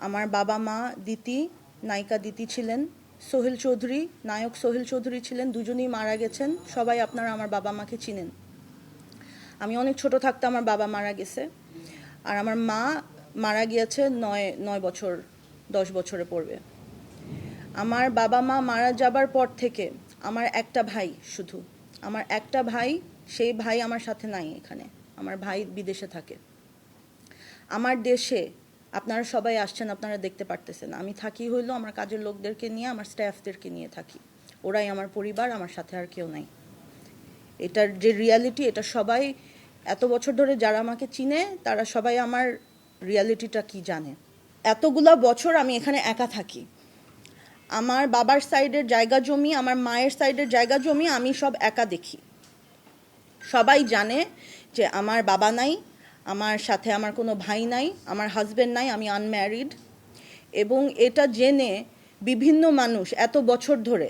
আমার বাবা মা দিতি, নায়িকা দিতি ছিলেন, সোহেল চৌধুরী, নায়ক সোহেল চৌধুরী ছিলেন, দুজনেই মারা গেছেন। সবাই আপনারা আমার বাবা মাকে চিনেন। আমি অনেক ছোট থাকতে আমার বাবা মারা গেছে, আর আমার মা মারা গিয়েছে 9 বছর 10 বছরে পড়বে। আমার বাবা মা মারা যাবার পর থেকে আমার একটা ভাই, শুধু আমার একটা ভাই, সেই ভাই আমার সাথে নাই এখানে। আমার ভাই বিদেশে থাকে। আমার দেশে আপনারা সবাই আসছেন, আপনারা দেখতে পারতেছেন। আমি থাকি হইলো আমার কাজের লোকদেরকে নিয়ে, আমার স্টাফদেরকে নিয়ে থাকি। ওরাই আমার পরিবার, আমার সাথে আর কেউ নাই। এটার যে রিয়ালিটি, এটা সবাই এত বছর ধরে যারা আমাকে চিনে তারা সবাই আমার রিয়ালিটিটা কি জানে। এতগুলা বছর আমি এখানে একা থাকি। আমার বাবার সাইডের জায়গা জমি, আমার মায়ের সাইডের জায়গা জমি আমি সব একা দেখি। সবাই জানে যে আমার বাবা নাই, আমার সাথে আমার কোনো ভাই নাই, আমার হাজব্যান্ড নাই, আমি আনম্যারিড। এবং এটা জেনে বিভিন্ন মানুষ এত বছর ধরে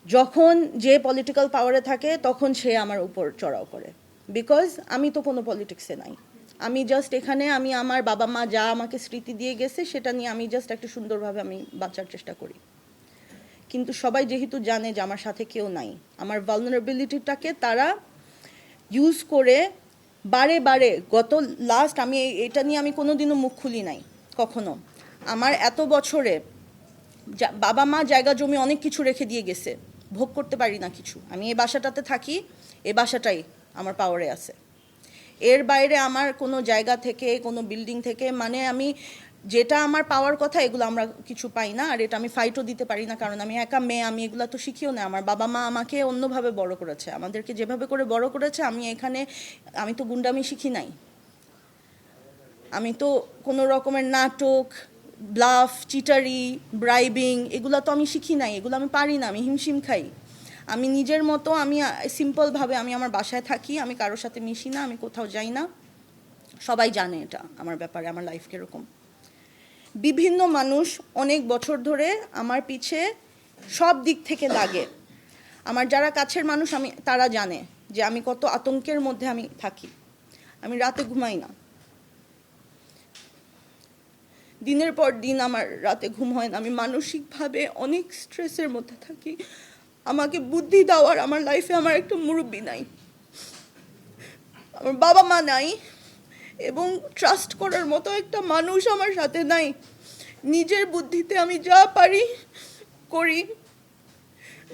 যখন যে পলিটিক্যাল পাওয়ারে থাকে তখন সে আমার উপর চড়াও করে, বিকজ আমি তো কোনো পলিটিক্সে নাই। আমি জাস্ট এখানে আমি আমার বাবা মা যা আমাকে স্মৃতি দিয়ে গেছে সেটা নিয়ে আমি জাস্ট একটা সুন্দরভাবে আমি বাঁচার চেষ্টা করি। কিন্তু সবাই যেহেতু জানে যে আমার সাথে কেউ নাই, আমার ভালনারেবিলিটিটাকে তারা ইউজ করে বারে বারে, গত লাস্ট আমি এটা নিয়ে আমি কোনোদিনও মুখ খুলি নাই কখনো। আমার এত বছরে বাবা মা জায়গা জমি অনেক কিছু রেখে দিয়ে গেছে, ভোগ করতে পারি না কিছু। আমি এই বাসাটাতে থাকি, এই বাসাটাই আমার পাওয়ারে আছে। এর বাইরে আমার কোনো জায়গা থেকে, কোনো বিল্ডিং থেকে, মানে আমি যেটা আমার পাওয়ার কথা এগুলো আমরা কিছু পাই না। আর এটা আমি ফাইটও দিতে পারি না, কারণ আমি একা মেয়ে, আমি এগুলো তো শিখিও না। আমার বাবা মা আমাকে অন্যভাবে বড় করেছে, আমাদেরকে যেভাবে করে বড় করেছে, আমি তো গুন্ডামি শিখি নাই। আমি তো কোনো রকমের নাটক, ব্লাফ, চিটারি, ব্রাইবিং এগুলো তো আমি শিখি নাই, এগুলো আমি পারি না, আমি হিমশিম খাই। আমি নিজের মতো, আমি সিম্পলভাবে আমি আমার বাসায় থাকি, আমি কারোর সাথে মিশি না, আমি কোথাও যাই না। সবাই জানে এটা আমার ব্যাপারে, আমার লাইফ কীরকম। বিভিন্ন মানুষ অনেক বছর ধরে আমার পিছে সব দিক থেকে লাগে। আমার যারা কাছের মানুষ তারা জানে যে আমি কত আতঙ্কের মধ্যে আমি থাকি। আমি রাতে ঘুমাই না, দিনের পর দিন আমার রাতে ঘুম হয় না। আমি মানসিকভাবে অনেক স্ট্রেসের মধ্যে থাকি। আমাকে বুদ্ধি দেওয়ার আমার লাইফে আমার একটা মুরব্বি নাই, আমার বাবা মা নাই, এবং ট্রাস্ট করার মতো একটা মানুষ আমার সাথে নাই। নিজের বুদ্ধিতে আমি যা পারি করি।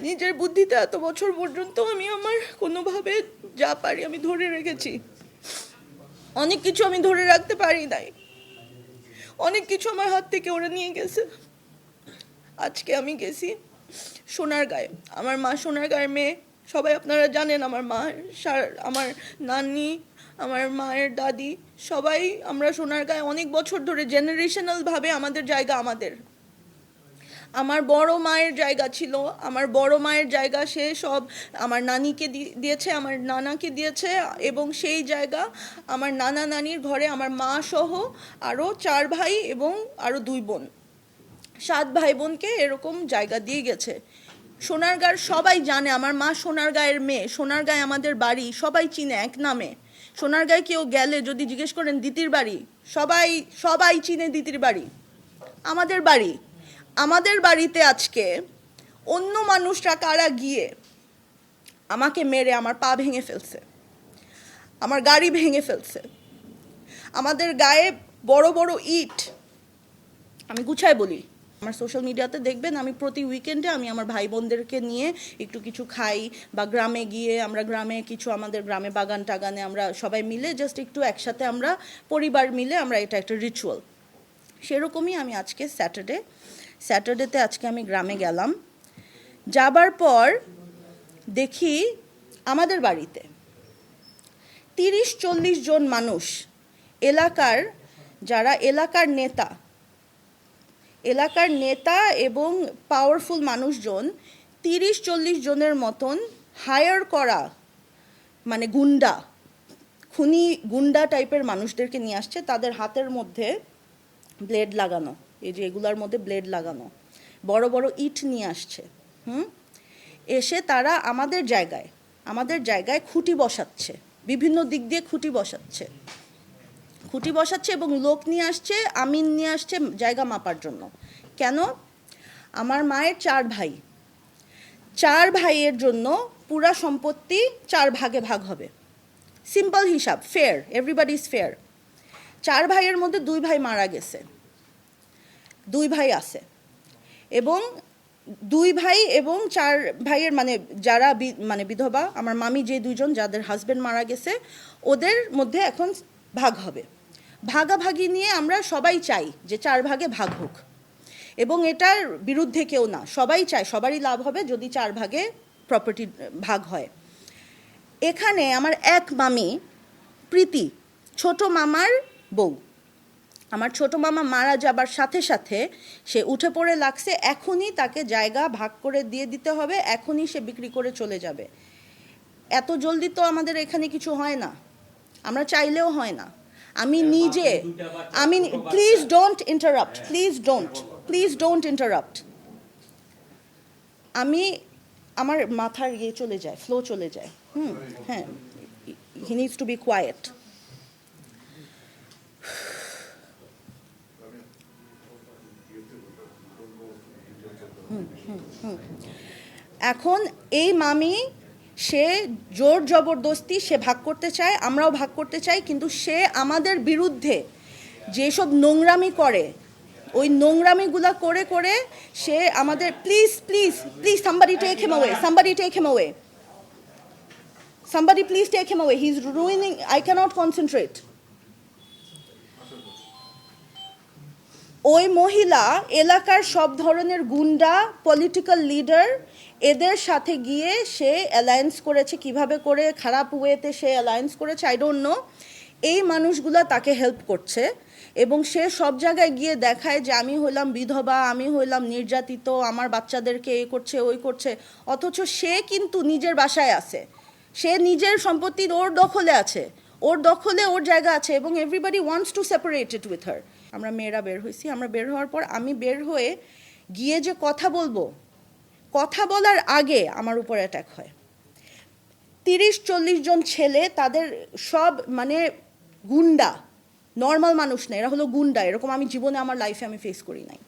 নিজের বুদ্ধিতে এত বছর পর্যন্ত আমি আমার কোনোভাবে যা পারি আমি ধরে রেখেছি। অনেক কিছু আমি ধরে রাখতে পারি নাই, অনেক কিছু আমার হাত থেকে ওরা নিয়ে গেছে। আজকে আমি গেছি সোনারগাঁয়ে, আমার মা সোনারগাঁয়ের মেয়ে, সবাই আপনারা জানেন। আমার মা, আমার নানি, আমার মায়ের দাদি, সবাই আমরা সোনারগাঁয়ে অনেক বছর ধরে জেনারেশনালভাবে আমাদের জায়গা আমাদের। আমার বড় মায়ের জায়গা ছিল, আমার বড় মায়ের জায়গা সে সব আমার নানিকে দিয়েছে, আমার নানাকে দিয়েছে, এবং সেই জায়গা আমার নানা নানির ঘরে আমার মা সহ আরও 4 ভাই এবং আরও 2 বোন, 7 ভাই বোনকে এরকম জায়গা দিয়ে গেছে। সোনারগাঁর সবাই জানে আমার মা সোনারগাঁয়ের মেয়ে, সোনারগাঁয়ে আমাদের বাড়ি, সবাই চিনে এক নামে। সোনারগাঁয়ে কেউ গেলে যদি জিজ্ঞেস করেন দিতির বাড়ি, সবাই সবাই চিনে দিতির বাড়ি। আমাদের বাড়িতে আজকে অন্য মানুষরা কারা গিয়ে আমাকে মেরে আমার পা ভেঙে ফেলছে, আমার গাড়ি ভেঙে ফেলছে, আমাদের গায়ে বড় বড় ইট। আমি গুছায় বলি, আমার সোশ্যাল মিডিয়াতে দেখবেন আমি প্রতি উইকেন্ডে আমি আমার ভাই বোনদেরকে নিয়ে একটু কিছু খাই, বা গ্রামে গিয়ে আমরা গ্রামে কিছু, আমাদের গ্রামে বাগান টাগানে আমরা সবাই মিলে জাস্ট একটু একসাথে আমরা পরিবার মিলে আমরা, এটা একটা রিচুয়াল। সেরকমই আমি আজকে স্যাটারডেতে আজকে আমি গ্রামে গেলাম। যাবার পর দেখি আমাদের বাড়িতে 30-40 জন মানুষ, এলাকার যারা এলাকার নেতা এবং পাওয়ারফুল মানুষজন, 30-40 জনের মতন হায়ার করা, মানে গুন্ডা টাইপের মানুষদেরকে নিয়ে আসছে। তাদের হাতের মধ্যে ব্লেড লাগানো, এই যে এগুলার মধ্যে ব্লেড লাগানো, বড় বড় ইট নিয়ে আসছে। এসে তারা আমাদের জায়গায় খুঁটি বসাচ্ছে, বিভিন্ন দিক দিয়ে খুঁটি বসাচ্ছে। খুঁটি বসাচ্ছে এবং লোক নিয়ে আসছে, আমিন নিয়ে আসছে জায়গা মাপার জন্য। কেন? আমার মায়ের 4 ভাই, 4 ভাইয়ের জন্য পুরা সম্পত্তি 4 ভাগে ভাগ হবে। সিম্পল হিসাব, ফেয়ার, এভরিবডি ইজ ফেয়ার। 4 ভাইয়ের মধ্যে 2 ভাই মারা গেছে, 2 ভাই আছে, এবং 2 ভাই এবং 4 ভাইয়ের মানে যারা মানে বিধবা, আমার মামি যে 2 জন যাদের হাজব্যান্ড মারা গেছে, ওদের মধ্যে এখন ভাগ হবে। ভাগাভাগি নিয়ে আমরা সবাই চাই যে 4 ভাগে ভাগ হোক, এবং এটার বিরুদ্ধে কেউ না, সবাই চায়, সবারই লাভ হবে যদি 4 ভাগে প্রপার্টি ভাগ হয়। এখানে আমার এক মামি প্রীতি, ছোট মামার বউ, আমার ছোট মামা মারা যাবার সাথে সাথে সে উঠে পড়ে লাগছে, এখনই তাকে জায়গা ভাগ করে দিয়ে দিতে হবে, এখনই সে বিক্রি করে চলে যাবে। এত জলদি তো আমাদের এখানে কিছু হয় না, আমরা চাইলেও হয় না। আমি নিজে, আমি please don't interrupt, please don't interrupt. আমি আমার মাথার চলে যায়, ফ্লো চলে যায়। হ্যাঁ, he needs to be quiet. এখন এই মামি সে জোর জবরদস্তি সে ভাগ করতে চায়, আমরাও ভাগ করতে চাই, কিন্তু সে আমাদের বিরুদ্ধে যেসব নোংরামি করে, ওই নোংরামিগুলা করে করে সে আমাদের, please please please somebody take him away, somebody take him away, somebody please take him away, he's ruining, I cannot concentrate. ওই মহিলা এলাকার সব ধরনের গুন্ডা, পলিটিক্যাল লিডার, এদের সাথে গিয়ে সে অ্যালায়েন্স করেছে, কিভাবে করে খারাপ ওয়েতে সে অ্যালায়েন্স করেছে আই ডোন্ট নো। এই মানুষগুলা তাকে হেল্প করছে, এবং সে সব জায়গায় গিয়ে দেখায় যে আমি হইলাম বিধবা, আমি হইলাম নির্যাতিত, আমার বাচ্চাদেরকে এ করছে ওই করছে, অথচ সে কিন্তু নিজের বাসায় আছে, সে নিজের সম্পত্তি ওর দখলে আছে, ওর দখলে ওর জায়গা আছে, এবং everybody wants to separate it with her. আমরা মেয়েরা বের হয়েছি, আমরা বের হওয়ার পর আমি বের হয়ে গিয়ে যে কথা বলবো, কথা বলার আগে আমার উপর অ্যাটাক হয়। 30-40 জন ছেলে, তাদের সব মানে গুন্ডা, নর্মাল মানুষ না, এরা হলো গুন্ডা, এরকম আমি জীবনে আমার লাইফে আমি ফেস করি নাই।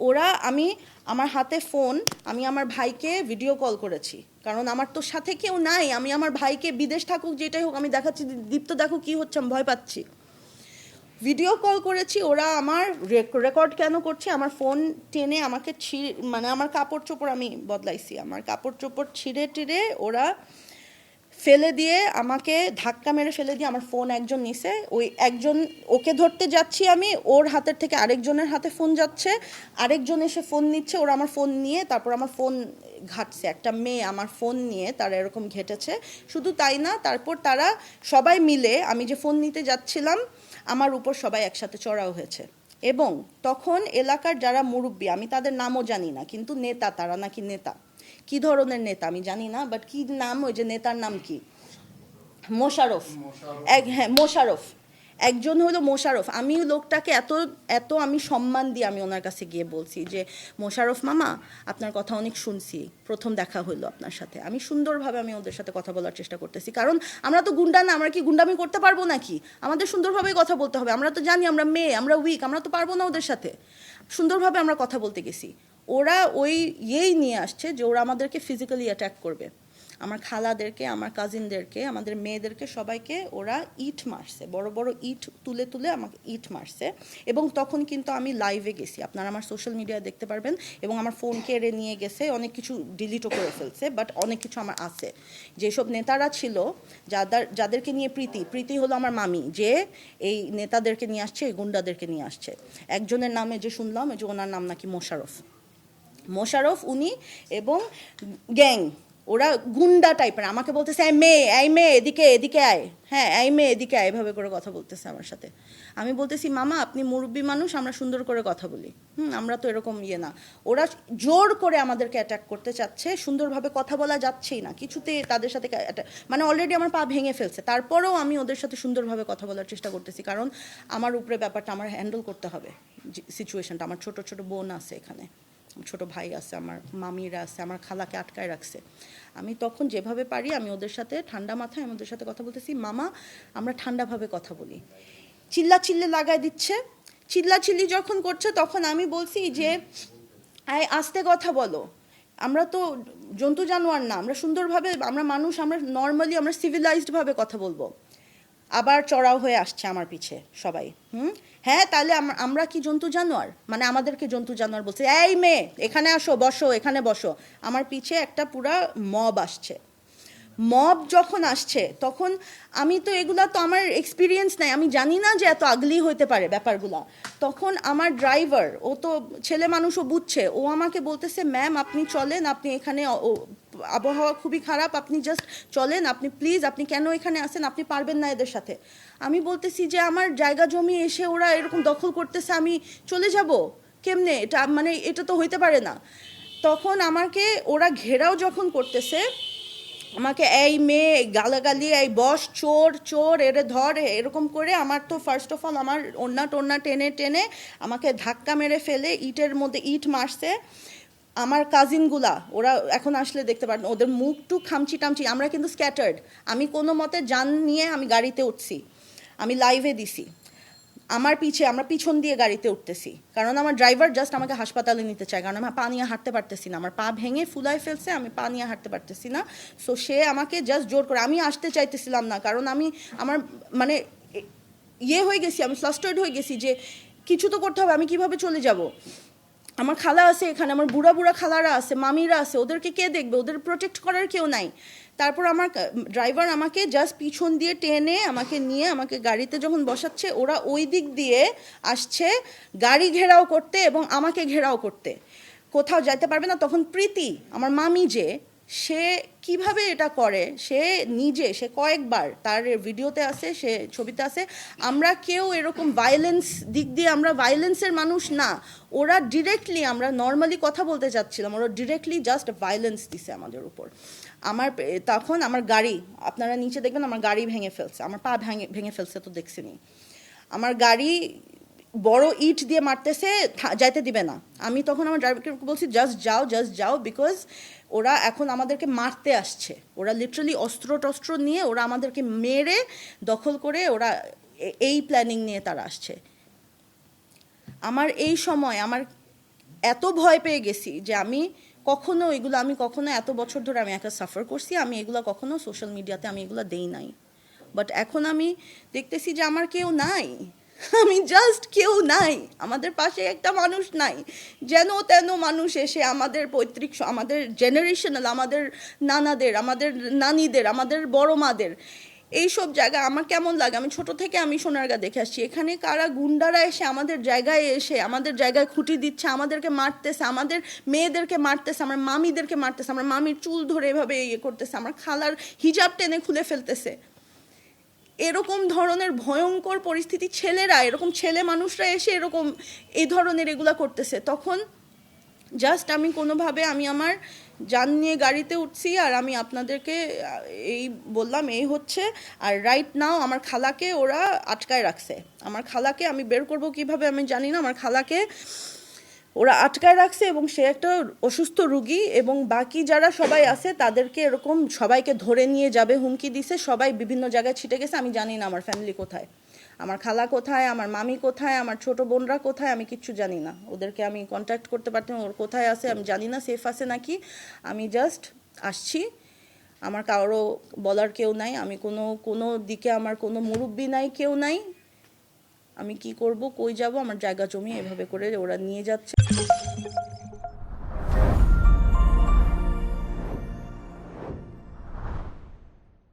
ওরা, আমি আমার হাতে ফোন, আমি আমার ভাইকে ভিডিও কল করেছি, কারণ আমার তো সাথে কেউ নাই, আমি আমার ভাইকে বিদেশ থাকুক যেটাই হোক আমি দেখাচ্ছি, দীপ্ত দেখো কি হচ্ছে, আমি ভয় পাচ্ছি, ভিডিও কল করেছি। ওরা আমার রেকর্ড কেন করছে, আমার ফোন টেনে আমাকে মানে আমার কাপড় চোপড় আমি বদলাইছি, আমার কাপড় চোপড় ছিঁড়ে টিড়ে ওরা ফেলে দিয়ে, আমাকে ধাক্কা মেরে ফেলে দিয়ে আমার ফোন একজন নিছে, ওই একজন, ওকে ধরতে যাচ্ছি আমি, ওর হাতের থেকে আরেকজনের হাতে ফোন যাচ্ছে, আরেকজন এসে ফোন নিচ্ছে, ওরা আমার ফোন নিয়ে তারপর আমার ফোন ঘাটছে। একটা মেয়ে আমার ফোন নিয়ে তারা এরকম ঘেটেছে। শুধু তাই না, তারপর তারা সবাই মিলে, আমি যে ফোন নিতে যাচ্ছিলাম আমার উপর সবাই একসাথে চড়াও হয়েছে, এবং তখন এলাকার যারা মুরব্বী, আমি তাদের নামও জানি না, কিন্তু নেতা, তারা নাকি নেতা, কি ধরনের নেতা আমি জানি না, বাট কি নাম, ওই যে নেতার নাম কি, মোশাররফ, হ্যাঁ মোশাররফ, একজন হলো মোশাররফ। আমি লোকটাকে এত এত আমি সম্মান দিয়ে আমি ওনার কাছে গিয়ে বলছি যে মোশাররফ মামা, আপনার কথা অনেক শুনছি, প্রথম দেখা হলো আপনার সাথে, আমি সুন্দরভাবে আমি ওদের সাথে কথা বলার চেষ্টা করতেছি, কারণ আমরা তো গুন্ডা না, আমরা কি গুন্ডামি করতে পারবো নাকি, আমাদের সুন্দরভাবে কথা বলতে হবে, আমরা তো জানি আমরা মেয়ে, আমরা উইক, আমরা তো পারবো না ওদের সাথে, সুন্দরভাবে আমরা কথা বলতে গেছি। ওরা ওই নিয়ে আসছে যে ওরা আমাদেরকে ফিজিক্যালি অ্যাটাক করবে, আমার খালাদেরকে, আমার কাজিনদেরকে, আমাদের মেয়েদেরকে সবাইকে ওরা ইট মারছে, বড় বড় ইট তুলে তুলে আমাকে ইট মারছে। এবং তখন কিন্তু আমি লাইভে গেছি, আপনারা আমার সোশ্যাল মিডিয়ায় দেখতে পারবেন, এবং আমার ফোন কেড়ে নিয়ে গেছে, অনেক কিছু ডিলিটও করে ফেলছে, বাট অনেক কিছু আমার আছে। যেসব নেতারা ছিল, যাদেরকে নিয়ে প্রীতি হলো আমার মামি, যে এই নেতাদেরকে নিয়ে আসছে, এই গুন্ডাদেরকে নিয়ে আসছে। একজনের নামে যে শুনলাম, যে ওনার নাম নাকি মোশাররফ, উনি এবং গ্যাং, ওরা গুন্ডা টাইপের, আমাকে বলতেছে এই মেয়ে এদিকে এদিকে আয়, হ্যাঁ এই মেয়ে এদিকে আয়, এভাবে করে কথা বলতেছে আমার সাথে। আমি বলতেছি মামা আপনি মুরব্বী মানুষ, আমরা সুন্দর করে কথা বলি, আমরা তো এরকম না। ওরা জোর করে আমাদেরকে অ্যাটাক করতে চাচ্ছে, সুন্দরভাবে কথা বলা যাচ্ছেই না, কিছুতে তাদের সাথে মানে অলরেডি আমার পা ভেঙে ফেলছে, তারপরেও আমি ওদের সাথে সুন্দরভাবে কথা বলার চেষ্টা করতেছি, কারণ আমার উপরে ব্যাপারটা আমার হ্যান্ডেল করতে হবে সিচুয়েশনটা, আমার ছোট ছোট বোন আছে এখানে, ছোট ভাই আছে, আমার মামিরা আছে, আমার খালাকে আটকায় রাখছে। আমি তখন যেভাবে পারি আমি ওদের সাথে ঠান্ডা মাথায় আমি ওদের সাথে কথা বলতেছি, মামা আমরা ঠান্ডাভাবে কথা বলি। চিল্লি লাগায় দিচ্ছে, চিল্লি যখন করছে তখন আমি বলছি যে আস্তে কথা বলো, আমরা তো জন্তু জানোয়ার না, আমরা সুন্দরভাবে, আমরা মানুষ, আমরা নর্মালি আমরা সিভিলাইজডভাবে কথা বলবো। আবার চড়াও হয়ে আসছে আমার পিছে সবাই। হ্যাঁ তাহলে আমরা কি জন্তু জানোয়ার, মানে আমাদেরকে জন্তু জানোয়ার বলছে, এই মেয়ে এখানে আসো, বসো, এখানে বসো। আমার পিছে একটা পুরা মব আসছে। মব যখন আসছে তখন আমি তো এগুলা তো আমার এক্সপিরিয়েন্স নাই, আমি জানি না যে এত আগলি হইতে পারে ব্যাপারগুলা। তখন আমার ড্রাইভার, ও তো ছেলে মানুষও বুঝছে, ও আমাকে বলতেছে ম্যাম আপনি চলেন, আপনি এখানে আবহাওয়া খুবই খারাপ, আপনি জাস্ট চলেন, আপনি প্লিজ, আপনি কেন এখানে আসেন, আপনি পারবেন না এদের সাথে। আমি বলতেছি যে আমার জায়গা জমি এসে ওরা এরকম দখল করতেছে, আমি চলে যাব কেমনে, এটা মানে এটা তো হইতে পারে না। তখন আমাকে ওরা ঘেরাও যখন করতেছে, আমাকে এই মেয়ে গালাগালি, এই বস, চোর চোর, এরে ধর, এরকম করে আমার তো ফার্স্ট অফ অল আমার ওড়না টেনে টেনে আমাকে ধাক্কা মেরে ফেলে ইটের মধ্যে ইট মারছে। আমার কাজিনগুলা ওরা এখন আসলে দেখতে পারেন, ওদের মুখ টুক খামচি টামচি, আমরা কিন্তু স্ক্যাটার্ড। আমি কোনো মতে যান নিয়ে আমি গাড়িতে উঠছি, আমি লাইভে দিছি। আমরা পিছন দিয়ে গাড়িতে উঠতেছি, কারণ আমার ড্রাইভার জাস্ট আমাকে হাসপাতালে নিতে চায়, কারণ আমার পা নিয়ে হাঁটতে পারতেছি না, আমার পা ভেঙে ফুলায় ফেলছে, আমি পা নিয়ে হাঁটতে পারতেছি না। সো সে আমাকে জাস্ট জোর করে, আমি আসতে চাইতেছিলাম না, কারণ আমার মানে হয়ে গেছি, আমি ফ্লাস্টার্ড হয়ে গেছি যে কিছু তো করতে হবে, আমি কিভাবে চলে যাব। আমার খালা আছে এখানে, আমার বুড়া খালারা আছে, মামিরা আছে, ওদেরকে কে দেখবে, ওদের প্রোটেক্ট করার কেউ নাই। তারপর আমার ড্রাইভার আমাকে জাস্ট পিছন দিয়ে টেনে আমাকে নিয়ে আমাকে গাড়িতে যখন বসাচ্ছে, ওরা ওই দিক দিয়ে আসছে গাড়ি ঘেরাও করতে এবং আমাকে ঘেরাও করতে, কোথাও যাইতে পারবে না। তখন প্রীতি আমার মামি যে, সে কিভাবে এটা করে, সে কয়েকবার, তার ভিডিওতে আছে, সে ছবিতে আছে, আমরা কেউ এরকম ভায়োলেন্স দিক দিয়ে আমরা ভায়োলেন্সের মানুষ না। ওরা ডিরেক্টলি, আমরা নর্মালি কথা বলতে চাচ্ছিলাম, ওরা ডিরেক্টলি জাস্ট ভায়োলেন্স দিছে আমাদের উপর। তখন আমার গাড়ি, আপনারা নিচে দেখবেন আমার গাড়ি ভেঙে ফেলছে, আমার পা ভেঙে ফেলছে, তো দেখছিনি। আমার গাড়ি বড় ইট দিয়ে মারতেছে, যাইতে দিবে না। আমি তখন আমার ড্রাইভারকে বলছি জাস্ট যাও, বিকজ ওরা এখন আমাদেরকে মারতে আসছে, ওরা লিটারালি অস্ত্র টস্ত্র নিয়ে ওরা আমাদেরকে মেরে দখল করে, ওরা এই প্ল্যানিং নিয়ে তারা আসছে। আমার এই সময় আমার এত ভয় পেয়ে গেছি যে আমি কখনো এত বছর ধরে আমি একটা সাফার করছি, আমি এগুলো কখনো সোশ্যাল মিডিয়াতে আমি এগুলো দেই নাই। বাট এখন আমি দেখতেছি যে আমার কেউ নাই, আমি জাস্ট কেউ নাই, আমাদের পাশে একটা মানুষ নাই। যেন তেন মানুষ এসে আমাদের পৈতৃক, আমাদের জেনারেশনাল, আমাদের নানাদের, আমাদের নানিদের, আমাদের বড় মাদের, এইসব জায়গা আমার কেমন লাগে। আমি ছোট থেকে আমি সোনারগাঁ দেখে আসছি, এখানে কারা গুন্ডারা এসে আমাদের জায়গায় এসে আমাদের জায়গায় খুঁটি দিচ্ছে, আমাদেরকে মারতেছে, আমাদের মেয়েদেরকে মারতেছে, আমার মামিদেরকে মারতেছে, আমার মামির চুল ধরে এভাবে করতেছে, আমার খালার হিজাব টেনে খুলে ফেলতেছে। এরকম ধরনের ভয়ঙ্কর পরিস্থিতি, ছেলেরা এরকম, ছেলে মানুষরা এসে এরকম এই ধরনের এগুলা করতেছে। তখন জাস্ট আমি কোনোভাবে আমি আমার যান নিয়ে গাড়িতে উঠছি, আর আমি আপনাদেরকে এই বললাম এই হচ্ছে। আর রাইট নাও আমার খালাকে ওরা আটকায় রাখছে, আমার খালাকে আমি বের করব কিভাবে আমি জানি না, আমার খালাকে ওরা আটকায় রাখছে, এবং সে একটা অসুস্থ রুগী, এবং বাকি যারা সবাই আছে তাদেরকে এরকম সবাইকে ধরে নিয়ে যাবে হুমকি দিছে, সবাই বিভিন্ন জায়গায় ছিটে গেছে। আমি জানি না আমার ফ্যামিলি কোথায়, আমার খালা কোথায়, আমার মামি কোথায়, আমার ছোট বোনরা কোথায়, আমি কিচ্ছু জানি না। ওদেরকে আমি কন্ট্যাক্ট করতে পারতাম, ওর কোথায় আছে আমি জানি না, সেফ আছে নাকি। আমি জাস্ট আসছি, আমার কারো বলার কেউ নাই, আমি কোনো দিকে আমার কোনো মুরব্বি নাই, কেউ নাই। আমি কি করব, কই যাব, আমার জায়গা জমি এভাবে করে ওরা নিয়ে যাচ্ছে।